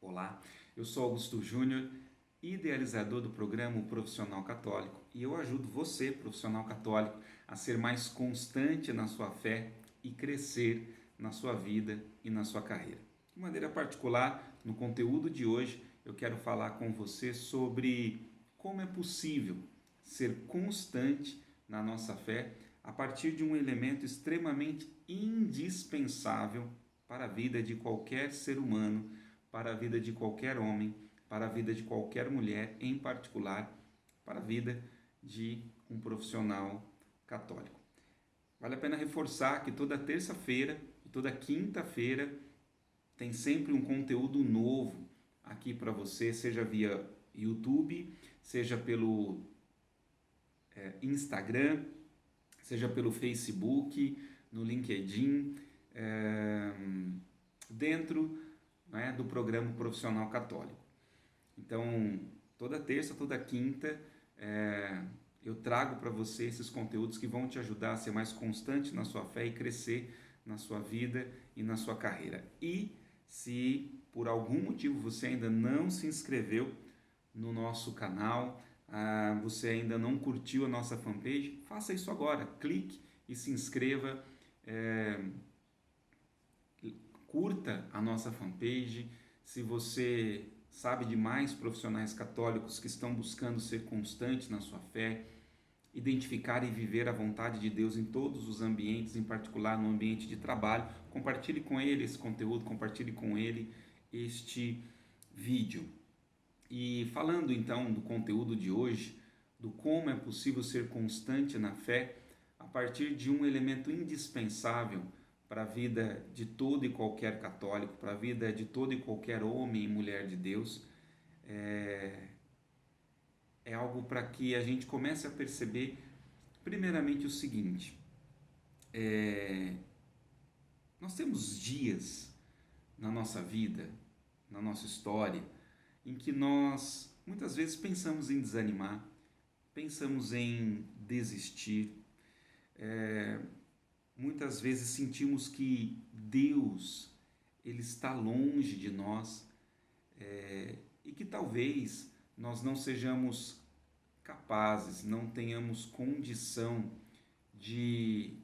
Olá, eu sou Augusto Júnior, idealizador do programa O Profissional Católico, e eu ajudo você, profissional católico, a ser mais constante na sua fé e crescer na sua vida e na sua carreira. De maneira particular, no conteúdo de hoje, eu quero falar com você sobre como é possível ser constante na nossa fé a partir de um elemento extremamente indispensável para a vida de qualquer ser humano, para a vida de qualquer homem, para a vida de qualquer mulher, em particular, para a vida de um profissional católico. Vale a pena reforçar que toda terça-feira e toda quinta-feira tem sempre um conteúdo novo aqui para você, seja via YouTube, seja pelo Instagram, seja pelo Facebook, no LinkedIn, dentro do programa Profissional Católico. Então, toda terça, toda quinta, eu trago para você esses conteúdos que vão te ajudar a ser mais constante na sua fé e crescer na sua vida e na sua carreira. E se por algum motivo você ainda não se inscreveu no nosso canal, você ainda não curtiu a nossa fanpage, faça isso agora, clique e se inscreva, curta a nossa fanpage. Se você sabe de mais profissionais católicos que estão buscando ser constantes na sua fé, identificar e viver a vontade de Deus em todos os ambientes, em particular no ambiente de trabalho, compartilhe com ele esse conteúdo, compartilhe com ele este vídeo. E falando então do conteúdo de hoje, do como é possível ser constante na fé a partir de um elemento indispensável para a vida de todo e qualquer católico, para a vida de todo e qualquer homem e mulher de Deus, é algo para que a gente comece a perceber primeiramente o seguinte: nós temos dias na nossa vida, na nossa história, em que nós muitas vezes pensamos em desanimar, pensamos em desistir, muitas vezes sentimos que Deus ele está longe de nós, e que talvez nós não sejamos capazes, não tenhamos condição de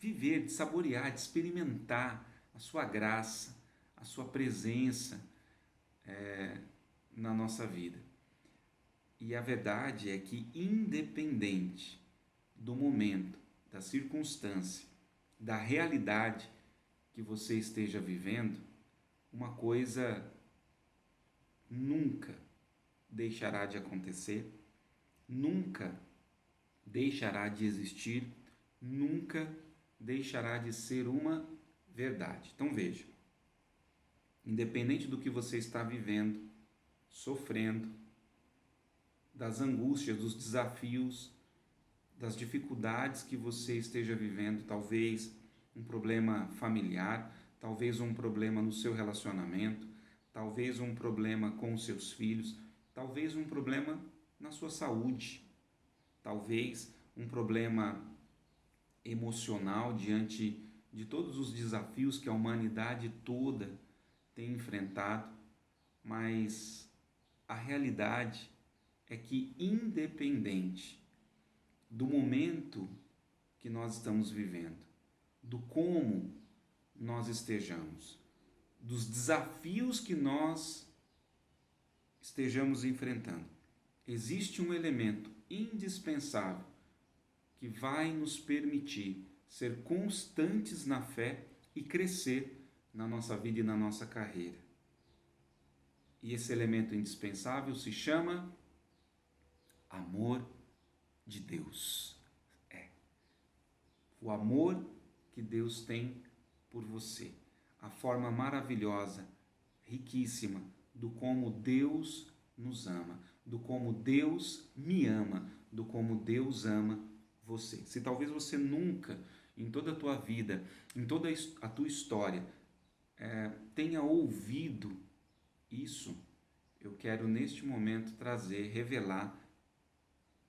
viver, de saborear, de experimentar a sua graça, a sua presença na nossa vida. E a verdade é que, independente do momento, da circunstância, da realidade que você esteja vivendo, uma coisa nunca deixará de acontecer, nunca deixará de existir, nunca deixará de ser uma verdade. Então veja, independente do que você está vivendo, sofrendo, das angústias, dos desafios, das dificuldades que você esteja vivendo, talvez um problema familiar, talvez um problema no seu relacionamento, talvez um problema com os seus filhos, talvez um problema na sua saúde, talvez um problema emocional diante de todos os desafios que a humanidade toda tem enfrentado, mas a realidade é que, independente do momento que nós estamos vivendo, do como nós estejamos, dos desafios que nós estejamos enfrentando, existe um elemento indispensável que vai nos permitir ser constantes na fé e crescer na nossa vida e na nossa carreira. E esse elemento indispensável se chama amor de Deus. O amor que Deus tem por você. A forma maravilhosa, riquíssima, do como Deus nos ama, do como Deus me ama, do como Deus ama você. Se talvez você nunca, em toda a tua vida, em toda a tua história, tenha ouvido isso, eu quero neste momento trazer, revelar,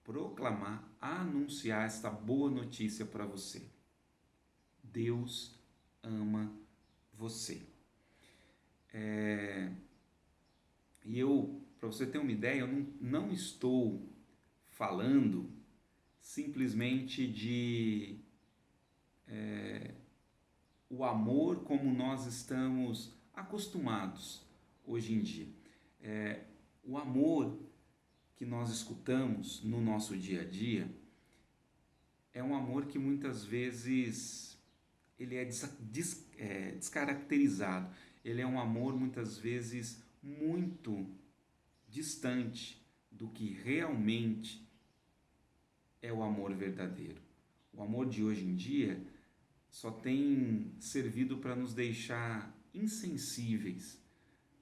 proclamar, anunciar esta boa notícia para você. Deus ama você. E eu, para você ter uma ideia, eu não estou falando simplesmente de o amor como nós estamos acostumados hoje em dia. O amor que nós escutamos no nosso dia a dia é um amor que muitas vezes ele é descaracterizado. Ele é um amor muitas vezes muito distante do que realmente é o amor verdadeiro. O amor de hoje em dia só tem servido para nos deixar insensíveis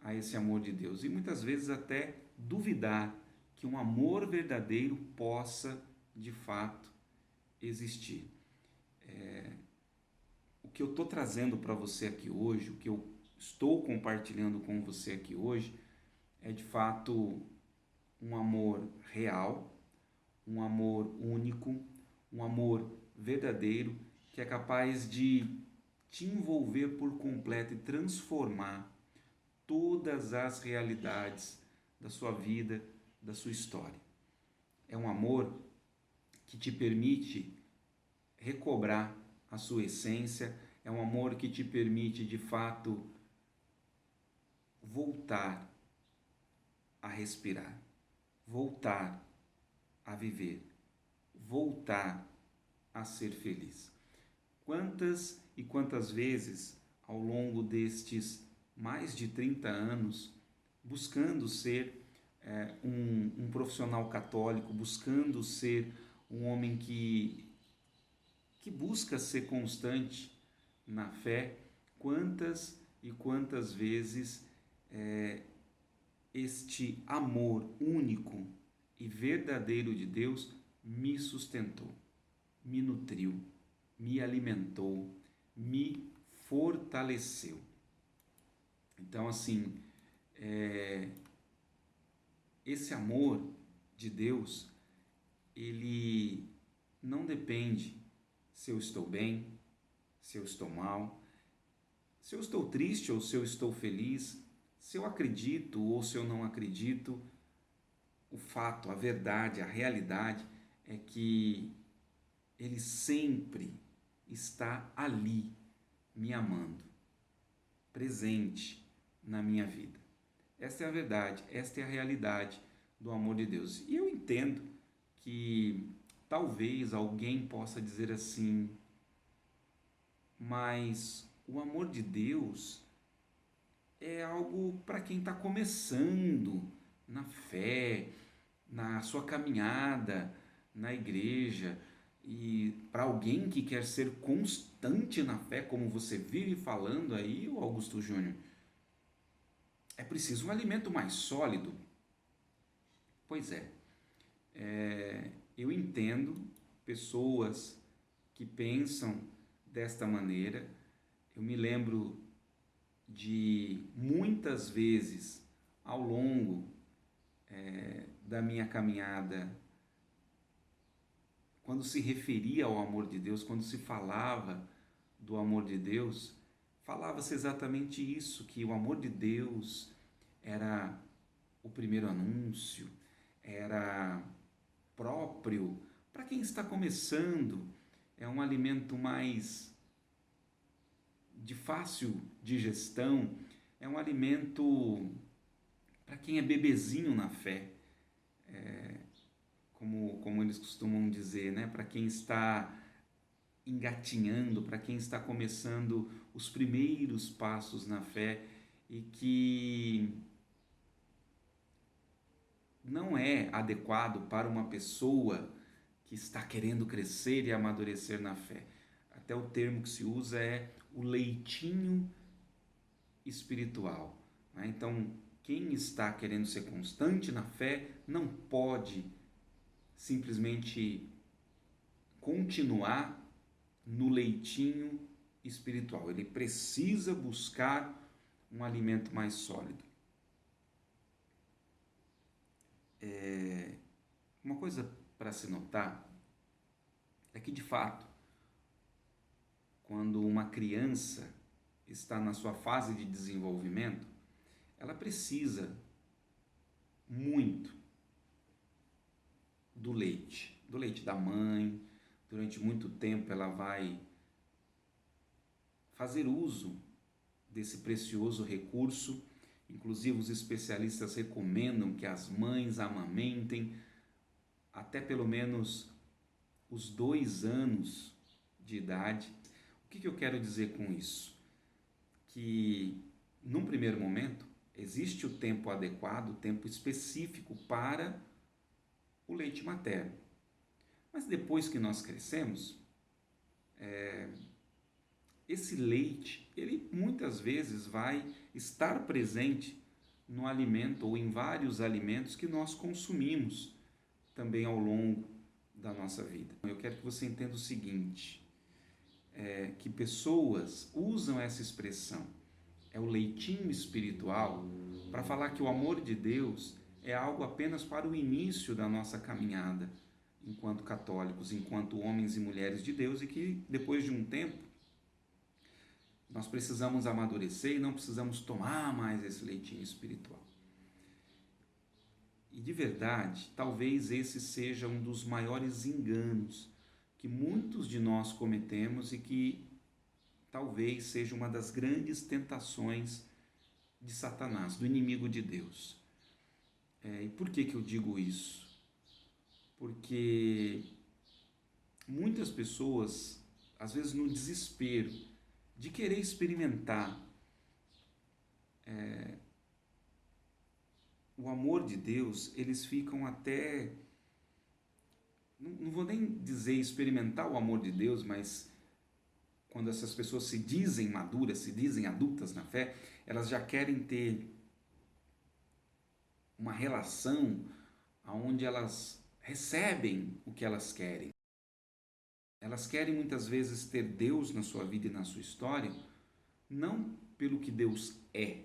a esse amor de Deus e muitas vezes até duvidar que um amor verdadeiro possa de fato existir. O que eu estou trazendo para você aqui hoje, o que eu estou compartilhando com você aqui hoje, é de fato um amor real, um amor único, um amor verdadeiro, que é capaz de te envolver por completo e transformar todas as realidades da sua vida, da sua história. É um amor que te permite recobrar a sua essência, é um amor que te permite de fato voltar a respirar, voltar a viver, voltar a ser feliz. Quantas e quantas vezes ao longo destes mais de 30 anos, buscando ser um profissional católico, buscando ser um homem que busca ser constante na fé, quantas e quantas vezes este amor único e verdadeiro de Deus me sustentou, me nutriu, me alimentou, me fortaleceu. Então, assim, esse amor de Deus, ele não depende se eu estou bem, se eu estou mal, se eu estou triste ou se eu estou feliz, se eu acredito ou se eu não acredito. O fato, a verdade, a realidade é que Ele sempre está ali, me amando, presente na minha vida. Esta é a verdade, esta é a realidade do amor de Deus. E eu entendo que talvez alguém possa dizer assim, mas o amor de Deus é algo para quem está começando na fé, na sua caminhada na igreja, e para alguém que quer ser constante na fé, como você vive falando aí, o Augusto Júnior, é preciso um alimento mais sólido. Pois é, eu entendo pessoas que pensam desta maneira. Eu me lembro de muitas vezes ao longo da minha caminhada, quando se referia ao amor de Deus, quando se falava do amor de Deus, falava-se exatamente isso, que o amor de Deus era o primeiro anúncio, era próprio para quem está começando, é um alimento mais de fácil digestão, é um alimento para quem é bebezinho na fé, como eles costumam dizer, né? Para quem está engatinhando, para quem está começando os primeiros passos na fé e que não é adequado para uma pessoa que está querendo crescer e amadurecer na fé. Até o termo que se usa é o leitinho espiritual, né? Então, quem está querendo ser constante na fé não pode simplesmente continuar no leitinho espiritual. Ele precisa buscar um alimento mais sólido. Uma coisa para se notar é que, de fato, quando uma criança está na sua fase de desenvolvimento, ela precisa muito do leite da mãe. Durante muito tempo ela vai fazer uso desse precioso recurso. Inclusive os especialistas recomendam que as mães amamentem até pelo menos os 2 anos de idade. O que eu quero dizer com isso? Que num primeiro momento existe o tempo adequado, o tempo específico para o leite materno. Mas depois que nós crescemos, esse leite, ele muitas vezes vai estar presente no alimento ou em vários alimentos que nós consumimos também ao longo da nossa vida. Eu quero que você entenda o seguinte, que pessoas usam essa expressão, é o leitinho espiritual, para falar que o amor de Deus é algo apenas para o início da nossa caminhada enquanto católicos, enquanto homens e mulheres de Deus, e que depois de um tempo nós precisamos amadurecer e não precisamos tomar mais esse leitinho espiritual. E de verdade, talvez esse seja um dos maiores enganos que muitos de nós cometemos e que talvez seja uma das grandes tentações de Satanás, do inimigo de Deus. E por que eu digo isso? Porque muitas pessoas, às vezes no desespero de querer experimentar o amor de Deus, eles ficam até, não vou nem dizer experimentar o amor de Deus, mas quando essas pessoas se dizem maduras, se dizem adultas na fé, elas já querem ter uma relação onde elas recebem o que elas querem. Elas querem muitas vezes ter Deus na sua vida e na sua história, não pelo que Deus é,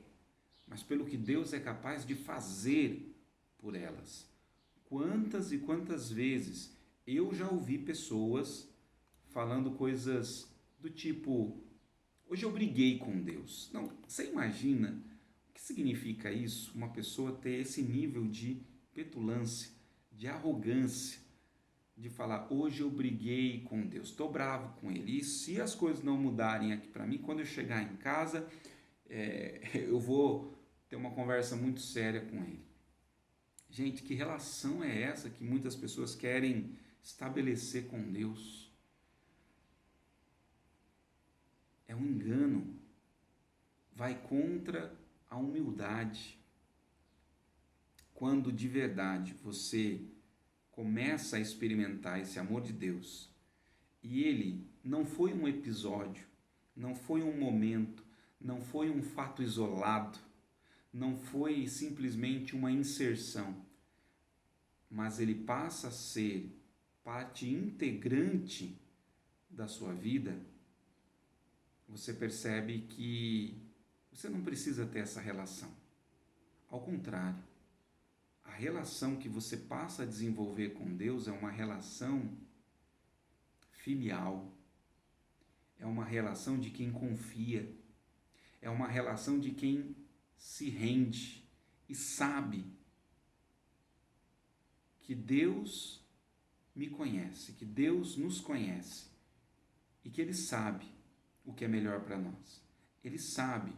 mas pelo que Deus é capaz de fazer por elas. Quantas e quantas vezes eu já ouvi pessoas falando coisas do tipo, hoje eu briguei com Deus. Não, você imagina o que significa isso? Uma pessoa ter esse nível de petulância, de arrogância, de falar, hoje eu briguei com Deus, estou bravo com Ele, e se as coisas não mudarem aqui para mim, quando eu chegar em casa, eu vou ter uma conversa muito séria com Ele. Gente, que relação é essa que muitas pessoas querem estabelecer com Deus? É um engano, vai contra a humildade. Quando de verdade você começa a experimentar esse amor de Deus, e ele não foi um episódio, não foi um momento, não foi um fato isolado, não foi simplesmente uma inserção, mas ele passa a ser parte integrante da sua vida, você percebe que você não precisa ter essa relação. Ao contrário, a relação que você passa a desenvolver com Deus é uma relação filial, é uma relação de quem confia, é uma relação de quem se rende e sabe que Deus me conhece, que Deus nos conhece e que Ele sabe o que é melhor para nós. Ele sabe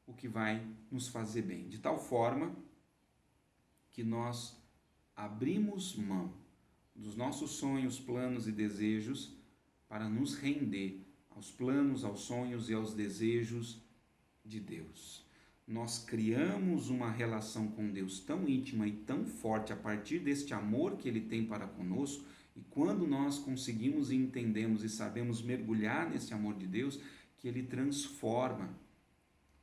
o que vai nos fazer bem, de tal forma que nós abrimos mão dos nossos sonhos, planos e desejos para nos render aos planos, aos sonhos e aos desejos de Deus. Nós criamos uma relação com Deus tão íntima e tão forte a partir deste amor que Ele tem para conosco, e quando nós conseguimos e entendemos e sabemos mergulhar nesse amor de Deus, que Ele transforma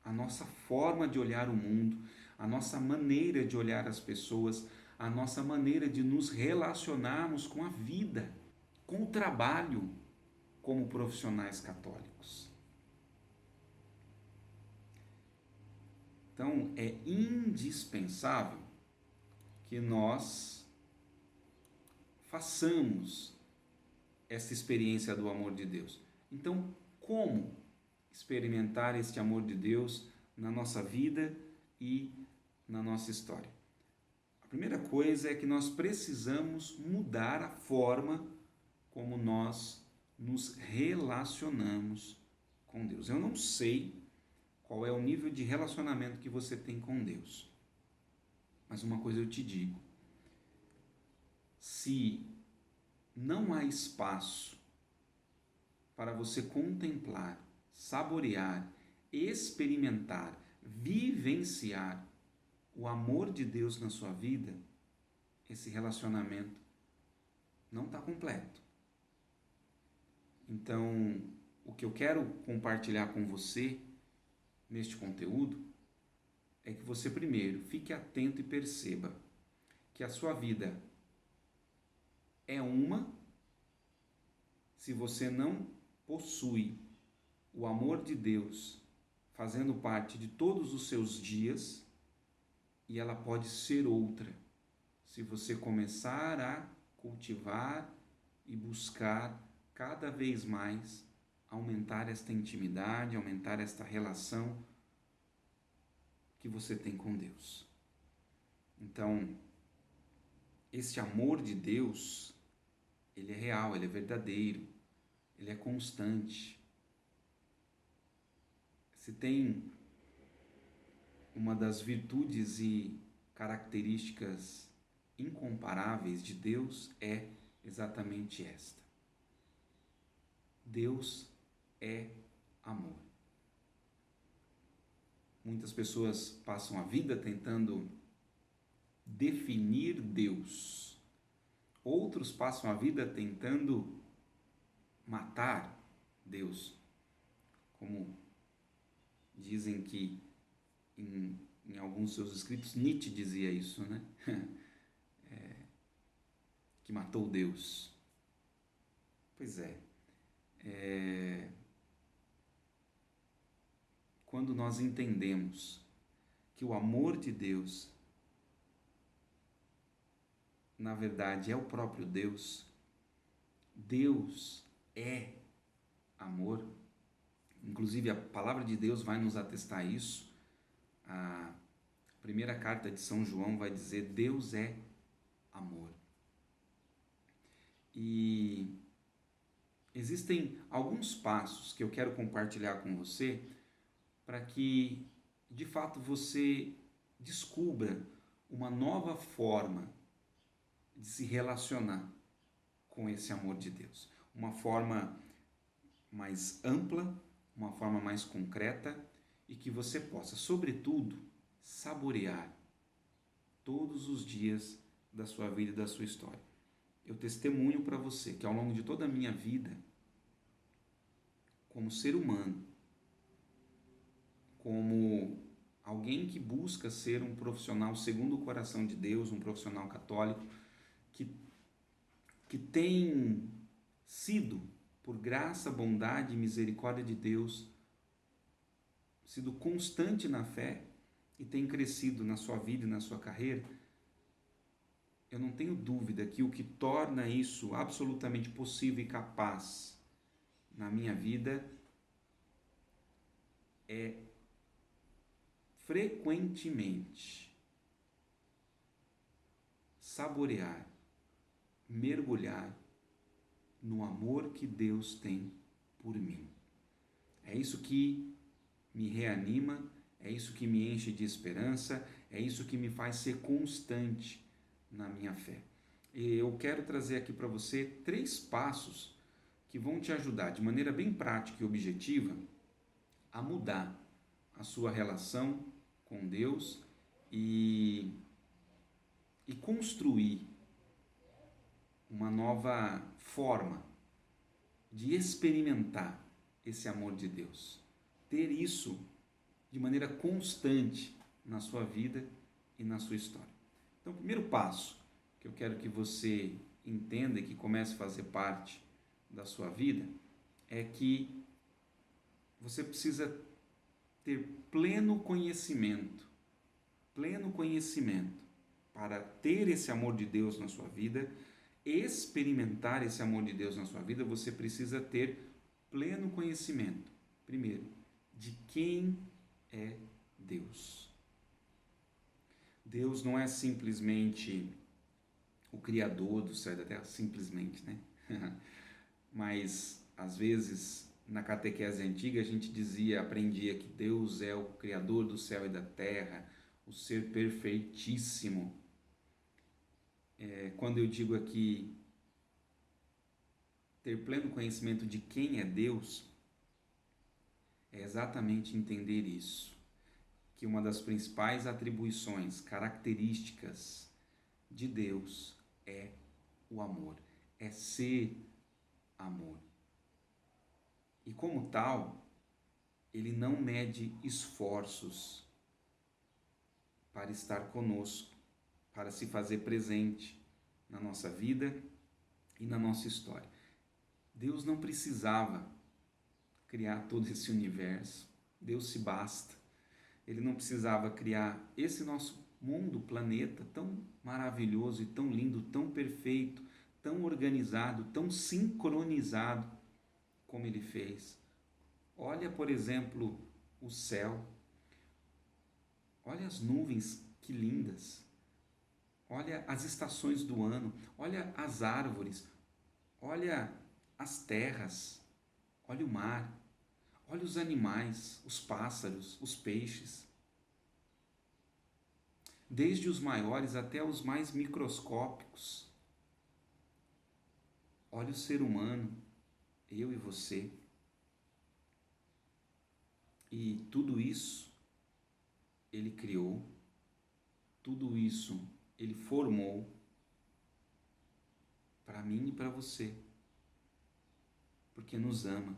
a nossa forma de olhar o mundo, a nossa maneira de olhar as pessoas, a nossa maneira de nos relacionarmos com a vida, com o trabalho, como profissionais católicos. Então, é indispensável que nós façamos essa experiência do amor de Deus. Então, como experimentar este amor de Deus na nossa vida e na nossa história. A primeira coisa é que nós precisamos mudar a forma como nós nos relacionamos com Deus. Eu não sei qual é o nível de relacionamento que você tem com Deus, mas uma coisa eu te digo: se não há espaço para você contemplar, saborear, experimentar, vivenciar o amor de Deus na sua vida, esse relacionamento não está completo. Então, o que eu quero compartilhar com você neste conteúdo é que você primeiro fique atento e perceba que a sua vida é uma se você não possui o amor de Deus fazendo parte de todos os seus dias, e ela pode ser outra se você começar a cultivar e buscar cada vez mais aumentar esta intimidade, aumentar esta relação que você tem com Deus. Então, esse amor de Deus, ele é real, ele é verdadeiro, ele é constante. Se tem uma das virtudes e características incomparáveis de Deus, é exatamente esta: Deus é amor. Muitas pessoas passam a vida tentando definir Deus. Outros passam a vida tentando matar Deus. Como dizem que em alguns seus escritos, Nietzsche dizia isso, né? Que matou Deus. Pois é. Quando nós entendemos que o amor de Deus, na verdade, é o próprio Deus, Deus é amor. Inclusive, a palavra de Deus vai nos atestar isso. A primeira carta de São João vai dizer: Deus é amor. E existem alguns passos que eu quero compartilhar com você para que, de fato, você descubra uma nova forma de se relacionar com esse amor de Deus. Uma forma mais ampla, uma forma mais concreta, e que você possa, sobretudo, saborear todos os dias da sua vida e da sua história. Eu testemunho para você que ao longo de toda a minha vida, como ser humano, como alguém que busca ser um profissional segundo o coração de Deus, um profissional católico, que tem sido, por graça, bondade e misericórdia de Deus, sido constante na fé e tem crescido na sua vida e na sua carreira, eu não tenho dúvida que o que torna isso absolutamente possível e capaz na minha vida é frequentemente saborear, mergulhar no amor que Deus tem por mim. É isso que me reanima, é isso que me enche de esperança, é isso que me faz ser constante na minha fé. E eu quero trazer aqui para você 3 passos que vão te ajudar de maneira bem prática e objetiva a mudar a sua relação com Deus e construir uma nova forma de experimentar esse amor de Deus. Ter isso de maneira constante na sua vida e na sua história. Então, o primeiro passo que eu quero que você entenda e que comece a fazer parte da sua vida é que você precisa ter pleno conhecimento para ter esse amor de Deus na sua vida, experimentar esse amor de Deus na sua vida. Você precisa ter pleno conhecimento, primeiro, de quem é Deus. Deus não é simplesmente o Criador do céu e da terra, simplesmente, né? Mas, às vezes, na catequese antiga, a gente aprendia que Deus é o Criador do céu e da terra, o ser perfeitíssimo. Quando eu digo aqui ter pleno conhecimento de quem é Deus, é exatamente entender isso, que uma das principais atribuições, características de Deus é o amor, é ser amor. E como tal, ele não mede esforços para estar conosco, para se fazer presente na nossa vida e na nossa história. Deus não precisava criar todo esse universo, Deus se basta. Ele não precisava criar esse nosso mundo, planeta tão maravilhoso e tão lindo, tão perfeito, tão organizado, tão sincronizado como ele fez. Olha, por exemplo, o céu. Olha as nuvens, que lindas. Olha as estações do ano. Olha as árvores. Olha as terras. Olha o mar. Olha os animais, os pássaros, os peixes. Desde os maiores até os mais microscópicos. Olha o ser humano, eu e você. E tudo isso ele criou, tudo isso ele formou para mim e para você, porque nos ama.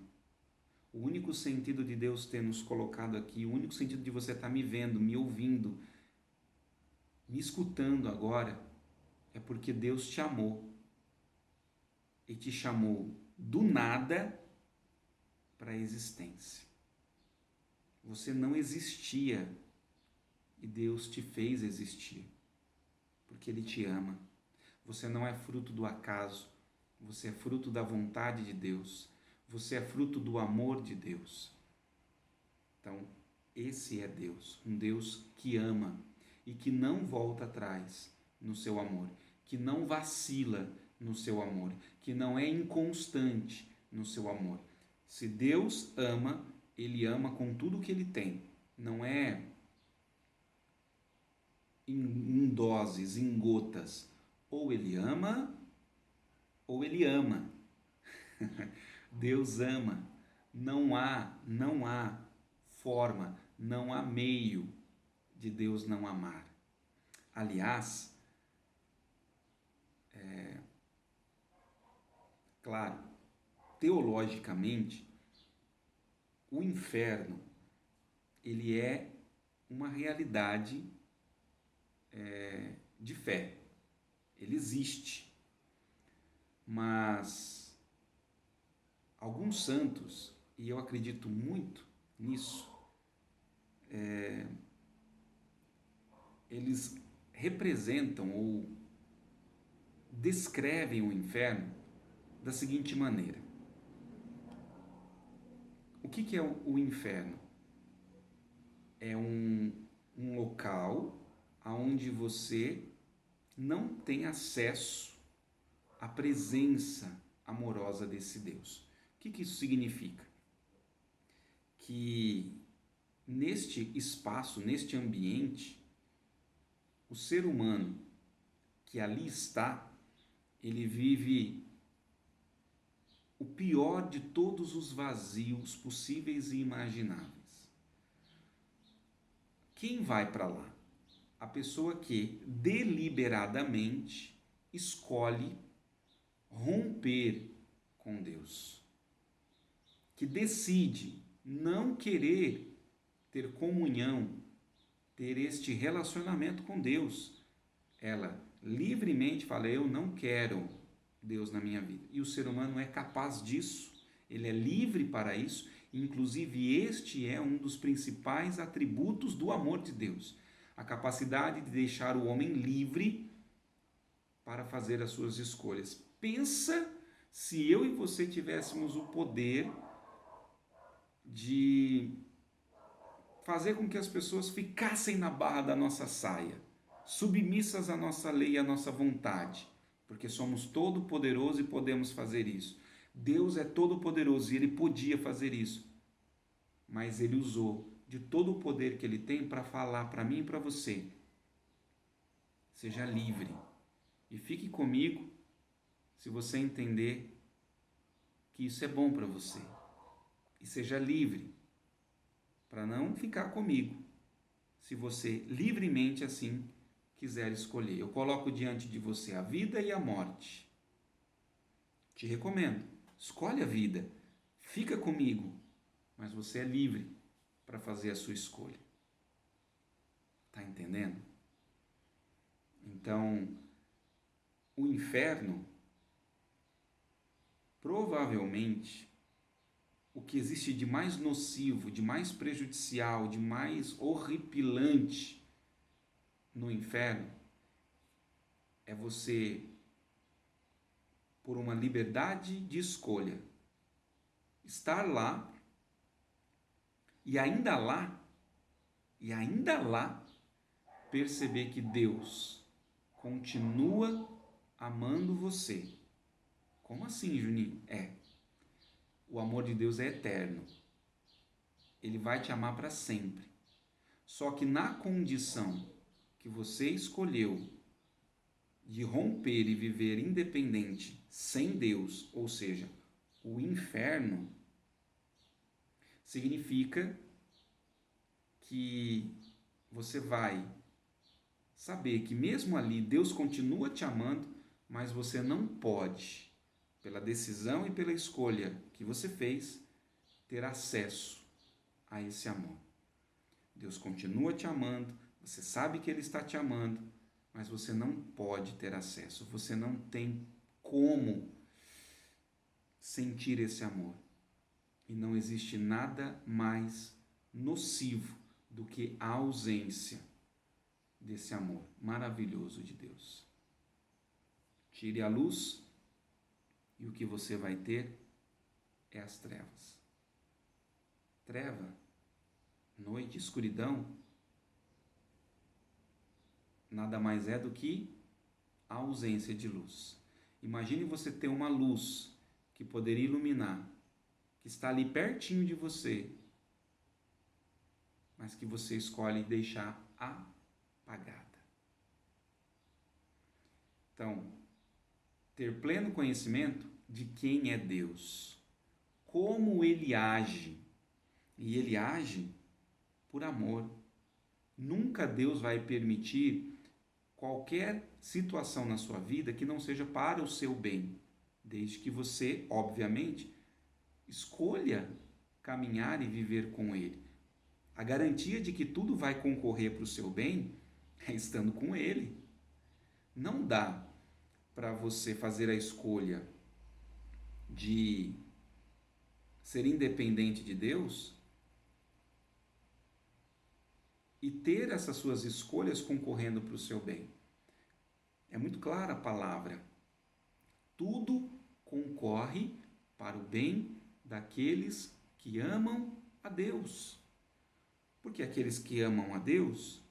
O único sentido de Deus ter nos colocado aqui, o único sentido de você estar me vendo, me ouvindo, me escutando agora, é porque Deus te amou. E te chamou do nada para a existência. Você não existia e Deus te fez existir, porque Ele te ama. Você não é fruto do acaso, você é fruto da vontade de Deus, você é fruto do amor de Deus. Então, esse é Deus, um Deus que ama e que não volta atrás no seu amor, que não vacila no seu amor, que não é inconstante no seu amor. Se Deus ama, Ele ama com tudo que Ele tem, não é em doses, em gotas. Ou Ele ama, ou Ele ama. Deus ama. Não há forma, não há meio de Deus não amar. Aliás, claro, teologicamente, o inferno, ele é uma realidade de fé. Ele existe. Mas alguns santos, e eu acredito muito nisso, eles representam ou descrevem o inferno da seguinte maneira. O que é o inferno? É um local onde você não tem acesso à presença amorosa desse Deus. O que isso significa? Que neste espaço, neste ambiente, o ser humano que ali está, ele vive o pior de todos os vazios possíveis e imagináveis. Quem vai para lá? A pessoa que deliberadamente escolhe romper com Deus, que decide não querer ter comunhão, ter este relacionamento com Deus. Ela livremente fala, eu não quero Deus na minha vida. E o ser humano é capaz disso, ele é livre para isso, inclusive este é um dos principais atributos do amor de Deus, a capacidade de deixar o homem livre para fazer as suas escolhas. Pensa se eu e você tivéssemos o poder de fazer com que as pessoas ficassem na barra da nossa saia. submissas à nossa lei e à nossa vontade, porque somos todo-poderosos e podemos fazer isso. Deus é todo-poderoso e Ele podia fazer isso, mas Ele usou de todo o poder que Ele tem para falar para mim e para você: seja livre. E fique comigo se você entender que isso é bom para você. E seja livre para não ficar comigo, se você livremente assim quiser escolher. Eu coloco diante de você a vida e a morte. Te recomendo, escolhe a vida, fica comigo, mas você é livre para fazer a sua escolha. Tá entendendo? Então, o inferno, provavelmente, o que existe de mais nocivo, de mais prejudicial, de mais horripilante no inferno, é você, por uma liberdade de escolha, estar lá e ainda lá, perceber que Deus continua amando você. Como assim, Juninho? O amor de Deus é eterno. Ele vai te amar para sempre. Só que na condição que você escolheu de romper e viver independente sem Deus, ou seja, o inferno, significa que você vai saber que mesmo ali Deus continua te amando, mas você não pode, pela decisão e pela escolha que você fez, ter acesso a esse amor. Deus continua te amando, você sabe que Ele está te amando, mas você não pode ter acesso, você não tem como sentir esse amor. E não existe nada mais nocivo do que a ausência desse amor maravilhoso de Deus. Tire a luz e o que você vai ter é as trevas. Treva, noite, escuridão, nada mais é do que a ausência de luz. Imagine você ter uma luz que poderia iluminar, que está ali pertinho de você, mas que você escolhe deixar apagada. Então, ter pleno conhecimento de quem é Deus, como Ele age, e Ele age por amor. Nunca Deus vai permitir qualquer situação na sua vida que não seja para o seu bem, desde que você, obviamente, escolha caminhar e viver com Ele. A garantia de que tudo vai concorrer para o seu bem é estando com Ele. Não dá para você fazer a escolha de ser independente de Deus e ter essas suas escolhas concorrendo para o seu bem. É muito clara a palavra. Tudo concorre para o bem daqueles que amam a Deus. Porque aqueles que amam a Deus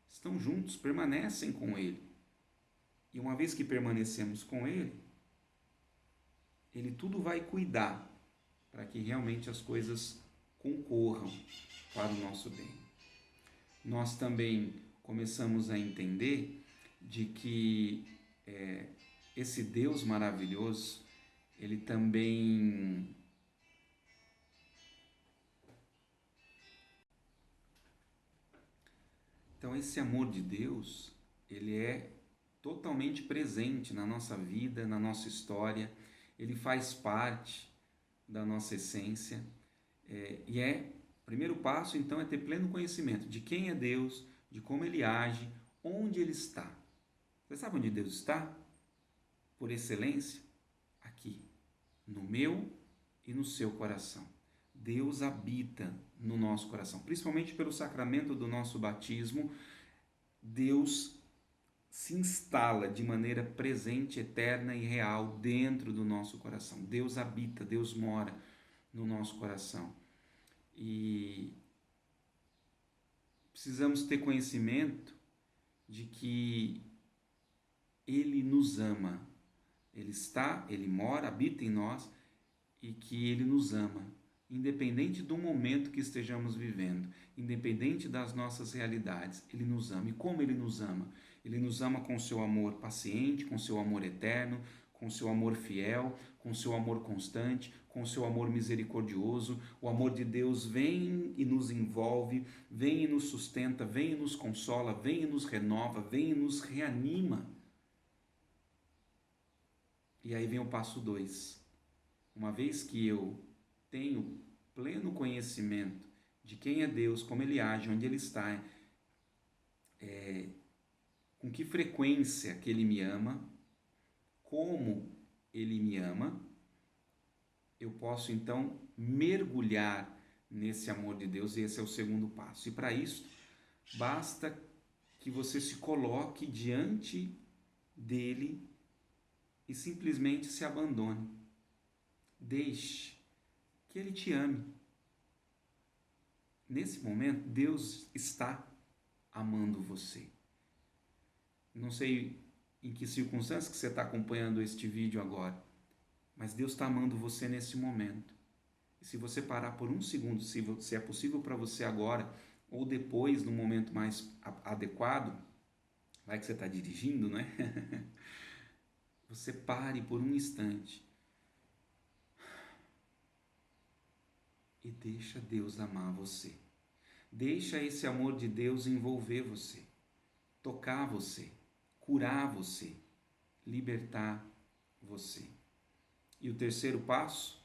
estão juntos, permanecem com Ele. E uma vez que permanecemos com Ele, Ele tudo vai cuidar para que realmente as coisas concorram para o nosso bem. Nós também começamos a entender de que esse Deus maravilhoso, Ele também Então, esse amor de Deus, ele é totalmente presente na nossa vida, na nossa história, ele faz parte da nossa essência, o primeiro passo, então, é ter pleno conhecimento de quem é Deus, de como Ele age, onde Ele está. Você sabe onde Deus está? Por excelência, aqui, no meu e no seu coração. Deus habita no nosso coração, principalmente pelo sacramento do nosso batismo. Deus se instala de maneira presente, eterna e real dentro do nosso coração. Deus habita, Deus mora no nosso coração. E precisamos ter conhecimento de que Ele nos ama. Ele mora, habita em nós e que Ele nos ama, independente do momento que estejamos vivendo, independente das nossas realidades. Ele nos ama. E como Ele nos ama? Ele nos ama com seu amor paciente, com seu amor eterno, com seu amor fiel, com seu amor constante, com seu amor misericordioso. O amor de Deus vem e nos envolve, vem e nos sustenta, vem e nos consola, vem e nos renova, vem e nos reanima. E aí vem o passo 2. Uma vez que eu tenho pleno conhecimento de quem é Deus, como Ele age, onde Ele está, com que frequência que Ele me ama, como Ele me ama, eu posso então mergulhar nesse amor de Deus, e esse é o segundo passo. E para isso, basta que você se coloque diante dele e simplesmente se abandone. Deixe que Ele te ame. Nesse momento, Deus está amando você. Não sei em que circunstâncias que você está acompanhando este vídeo agora, mas Deus está amando você nesse momento. E se você parar por um segundo, se é possível para você agora, ou depois, no momento mais adequado, vai que você está dirigindo, né? Você pare por um instante e deixa Deus amar você. Deixa esse amor de Deus envolver você, tocar você, curar você, libertar você. E o terceiro passo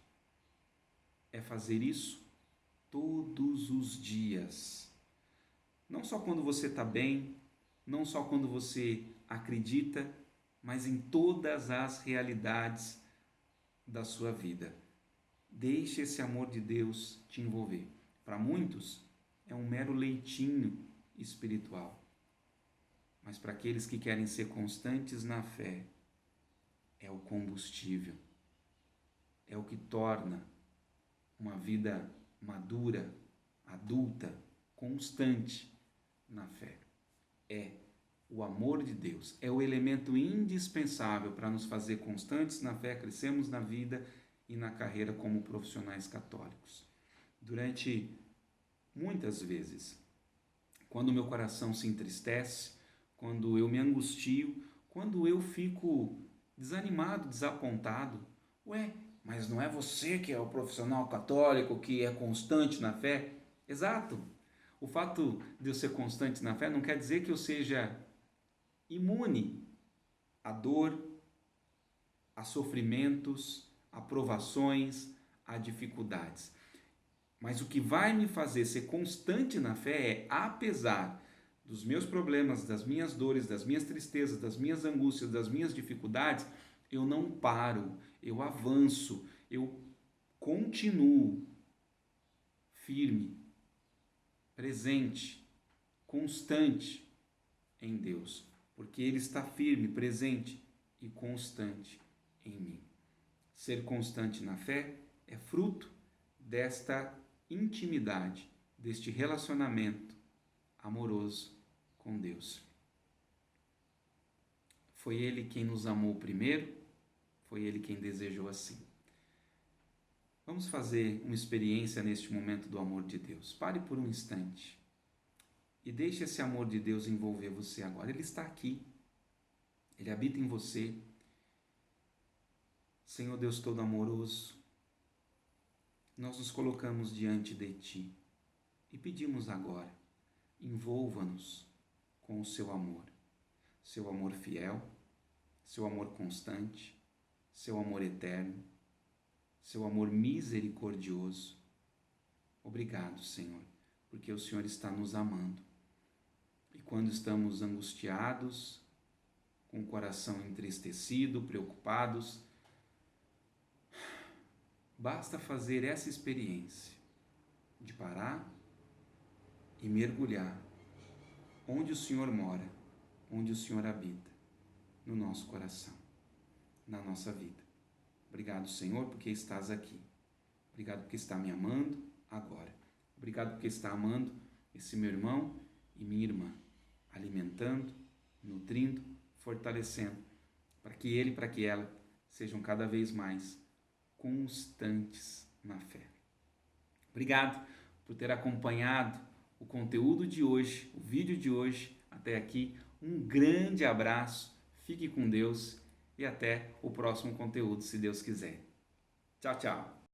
é fazer isso todos os dias. Não só quando você está bem, não só quando você acredita, mas em todas as realidades da sua vida. Deixe esse amor de Deus te envolver. Para muitos, é um mero leitinho espiritual. Mas para aqueles que querem ser constantes na fé, é o combustível. É o que torna uma vida madura, adulta, constante na fé. É o amor de Deus. É o elemento indispensável para nos fazer constantes na fé, crescermos na vida e na carreira como profissionais católicos. Durante muitas vezes, quando o meu coração se entristece, quando eu me angustio, quando eu fico desanimado, desapontado, mas não é você que é o profissional católico, que é constante na fé? Exato. O fato de eu ser constante na fé não quer dizer que eu seja imune à dor, a sofrimentos, a provações, a dificuldades. Mas o que vai me fazer ser constante na fé é, apesar dos meus problemas, das minhas dores, das minhas tristezas, das minhas angústias, das minhas dificuldades, eu não paro, eu avanço, eu continuo firme, presente, constante em Deus, porque Ele está firme, presente e constante em mim. Ser constante na fé é fruto desta intimidade, deste relacionamento amoroso com Deus. Foi Ele quem nos amou primeiro, foi Ele quem desejou assim. Vamos fazer uma experiência neste momento do amor de Deus. Pare por um instante e deixe esse amor de Deus envolver você agora. Ele está aqui, Ele habita em você. Senhor Deus todo amoroso, nós nos colocamos diante de Ti e pedimos agora, envolva-nos com o seu amor fiel, seu amor constante, seu amor eterno, seu amor misericordioso. Obrigado, Senhor, porque o Senhor está nos amando. E quando estamos angustiados, com o coração entristecido, preocupados, basta fazer essa experiência de parar e mergulhar onde o Senhor mora, onde o Senhor habita, no nosso coração, na nossa vida. Obrigado, Senhor, porque estás aqui. Obrigado porque está me amando agora. Obrigado porque está amando esse meu irmão e minha irmã, alimentando, nutrindo, fortalecendo, para que ele e para que ela sejam cada vez mais constantes na fé. Obrigado por ter acompanhado o conteúdo de hoje, o vídeo de hoje até aqui. Um grande abraço, fique com Deus e até o próximo conteúdo, se Deus quiser. Tchau, tchau!